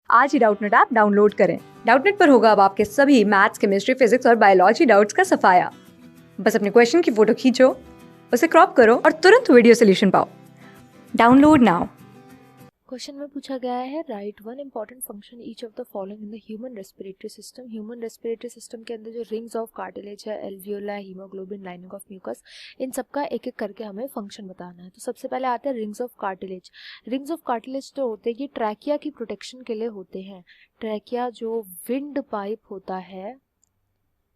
आज ही Doubtnut app download करें। Doubtnut पर होगा अब आपके सभी मैथ्स, केमिस्ट्री, फिजिक्स और बायोलॉजी डाउट्स का सफाया। बस अपने क्वेश्चन की फोटो खींचो, उसे क्रॉप करो और तुरंत वीडियो सोल्यूशन पाओ। Download now. क्वेश्चन में पूछा गया है, right one important function each of the following in the human respiratory system. Human respiratory system के अंदर जो रिंग्स ऑफ कार्टिलेज है, एल्वियोला, हीमोग्लोबिन, लाइनिंग ऑफ म्यूकस, इन सबका एक एक करके हमें फंक्शन बताना है। तो सबसे पहले आते हैं rings of cartilage. Rings of cartilage जो होते हैं ये ट्रैकिया की प्रोटेक्शन के लिए होते हैं। ट्रैकिया जो विंड पाइप होता है,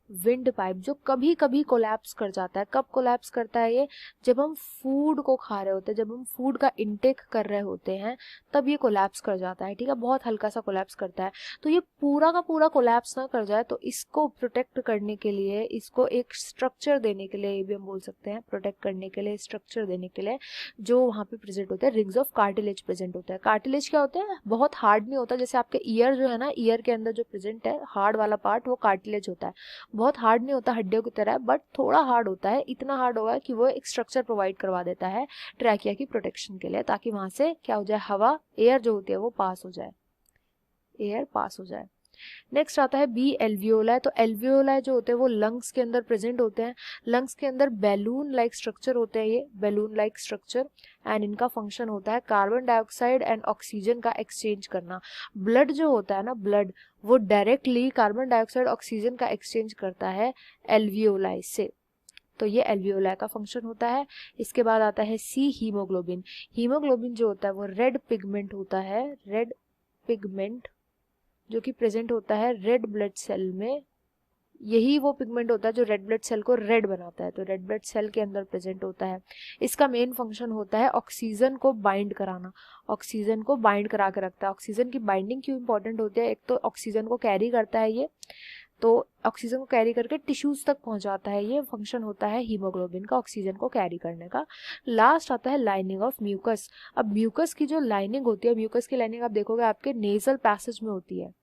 विंड पाइप जो कभी कभी कोलैप्स कर जाता है। कब कोलैप्स करता है ये? जब हम फूड को खा रहे होते हैं, जब हम फूड का इंटेक कर रहे होते हैं, तब ये कोलैप्स कर जाता है। ठीक है, बहुत हल्का सा कोलैप्स करता है। तो ये पूरा का पूरा कोलैप्स ना कर जाए, तो इसको प्रोटेक्ट करने के लिए, इसको एक स्ट्रक्चर देने के लिए, ये भी हम बोल सकते हैं प्रोटेक्ट करने के लिए, स्ट्रक्चर देने के लिए जो वहाँ पे प्रेजेंट होता है, रिंग्स ऑफ कार्टिलेज प्रेजेंट होता है। कार्टिलेज क्या होता है? बहुत हार्ड नहीं होता। जैसे आपके ईयर जो है ना, ईयर के अंदर जो प्रेजेंट है हार्ड वाला पार्ट, वो कार्टिलेज होता है। बहुत हार्ड नहीं होता हड्डियों की तरह, बट थोड़ा हार्ड होता है। इतना हार्ड होगा कि वो एक स्ट्रक्चर प्रोवाइड करवा देता है ट्रैकिया की प्रोटेक्शन के लिए, ताकि वहां से क्या हो जाए, हवा, एयर जो होती है वो पास हो जाए, एयर पास हो जाए। नेक्स्ट आता है बी, एल्वियोला। तो एल्वियोला जो होते हैं वो लंग्स के अंदर प्रेजेंट होते हैं। लंग्स के अंदर बैलून लाइक स्ट्रक्चर होते हैं, ये बैलून लाइक स्ट्रक्चर, एंड इनका फंक्शन होता है कार्बन डाइऑक्साइड एंड ऑक्सीजन का एक्सचेंज करना। ब्लड जो होता है ना, ब्लड वो डायरेक्टली कार्बन डाइऑक्साइड ऑक्सीजन का एक्सचेंज करता है एल्वियोलाई से। तो ये एल्वियोलाई का फंक्शन होता है। इसके बाद आता है सी, हीमोग्लोबिन। हीमोग्लोबिन जो होता है वो रेड पिगमेंट होता है, रेड पिगमेंट जो कि प्रेजेंट होता है रेड ब्लड सेल में। यही वो पिगमेंट होता है जो रेड ब्लड सेल को रेड बनाता है, तो रेड ब्लड सेल के अंदर प्रेजेंट होता है। इसका मेन फंक्शन होता है ऑक्सीजन को बाइंड कराना, ऑक्सीजन को बाइंड करा के रखता है। ऑक्सीजन की बाइंडिंग क्यों इंपॉर्टेंट होती है? एक तो ऑक्सीजन को कैरी करता है ये, तो ऑक्सीजन को कैरी करके टिश्यूज तक पहुंचाता है। ये फंक्शन होता है हीमोग्लोबिन का, ऑक्सीजन को कैरी करने का। लास्ट आता है लाइनिंग ऑफ म्यूकस। अब म्यूकस की जो लाइनिंग होती है, म्यूकस की लाइनिंग आप देखोगे आपके नेजल पैसेज में होती है,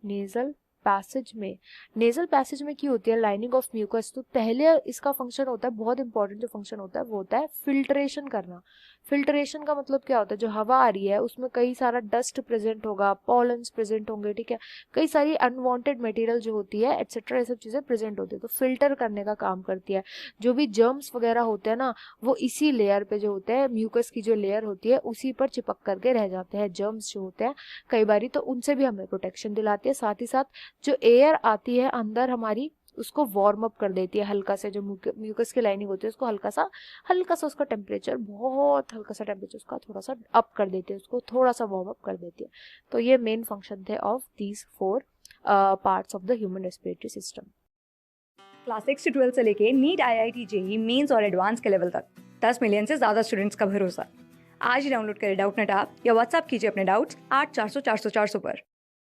नेजल पैसेज में। नेजल पैसेज में क्या होती है? Lining of mucus. तो पहले इसका फंक्शन होता है, बहुत इंपॉर्टेंट जो फंक्शन होता है वो होता है फिल्ट्रेशन करना। फिल्ट्रेशन का मतलब क्या होता है? जो हवा आ रही है उसमें कई सारा डस्ट प्रेजेंट होगा, पॉलन्स प्रेजेंट होंगे, ठीक है, कई सारी अनवांटेड मटेरियल जो होती है एटसेट्रा, ये सब चीजें प्रेजेंट होती है, तो फिल्टर करने का काम करती है। जो भी जर्म्स वगैरह होते हैं ना, वो इसी लेयर पे जो होते हैं, म्यूकस की जो लेयर होती है उसी पर चिपक करके रह जाते हैं जर्म्स जो होते हैं कई बारी, तो उनसे भी हमें प्रोटेक्शन दिलाती है। साथ ही साथ जो एयर आती है अंदर हमारी, उसको वार्म अप कर देती है हल्का से। जो म्यूकस की लाइनिंग होती है उसको हल्का सा उसका टेम्परेचर, बहुत हल्का सा टेम्परेचर उसका थोड़ा सा अप कर देती है, उसको थोड़ा सा वार्म अप कर देती है। तो ये मेन फंक्शन थे of these 4 parts of the human respiratory system. Class 6 से 12 से लेके नीट, IIT, जेईई मेंस और एडवांस के लेवल तक 10 मिलियन से ज्यादा स्टूडेंट्स का भरोसा। आज ही डाउनलोड करें डाउटनेट ऐप या व्हाट्सएप कीजिए अपने डाउट्स 8400 400 400 पर।